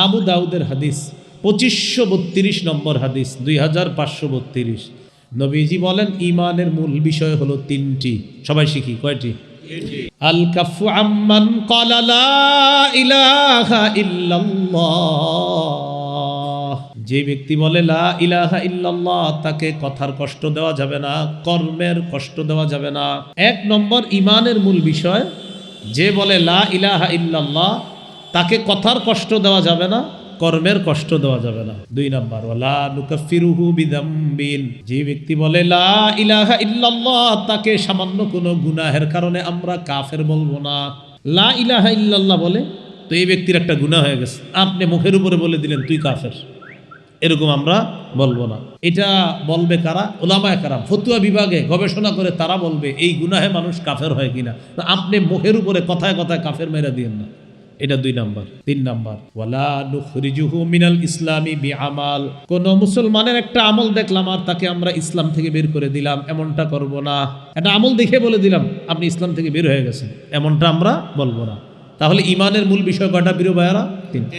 আবু দাউদের হাদিস 2532 নম্বর হাদিস, 2532। নবীজি বলেন ঈমানের মূল বিষয় হলো তিনটি। সবাই শিখি, কয়টি? আল কাফু আম্মান ক্বালা লা ইলাহা ইল্লাল্লাহ, যে ব্যক্তি বলে লা ইলাহা ইল্লাল্লাহ তাকে কথার কষ্ট দেওয়া যাবে না, কর্মের কষ্ট দেওয়া যাবে না। এক নম্বর ঈমানের মূল বিষয়, যে বলে লা ইলাহা ইল্লাল্লাহ তাকে কথার কষ্ট দেওয়া যাবে না, কর্মের কষ্ট দেওয়া যাবে না। দুই নাম্বার, ওয়ালা নুকাফিরুহু বিযামবিন, যে ব্যক্তি বলে লা ইলাহা ইল্লাল্লাহ তাকে সামান্য কোনো গুনাহের কারণে আমরা কাফের বলবো না। লা ইলাহা ইল্লাল্লাহ বলে তো এই ব্যক্তির একটা গুনাহ হয়ে গেছে, আপনি মুখের উপরে বলে দিলেন তুই কাফের, এরকম আমরা বলবো না। এটা বলবে কারা? উলামায়ে কেরাম, ফতোয়া বিভাগে গবেষণা করে তারা বলবে এই গুনাহে মানুষ কাফের হয় কিনা। আপনি মুখের উপরে কথায় কথায় কাফের মেরে দিয়েন না, এটা দুই নাম্বার। তিন নাম্বার, ওয়ালা নুখরিজুহু মিনাল ইসলামি বিআমাল, কোন মুসলমানের একটা আমল দেখলাম আর তাকে আমরা ইসলাম থেকে বের করে দিলাম, এমনটা করব না। একটা আমল দেখে বলে দিলাম আপনি ইসলাম থেকে বের হয়ে গেছেন, এমনটা আমরা বলবো না। তাহলে ঈমানের মূল বিষয় কয়টা প্রিয় ভাইয়ারা? তিনটা।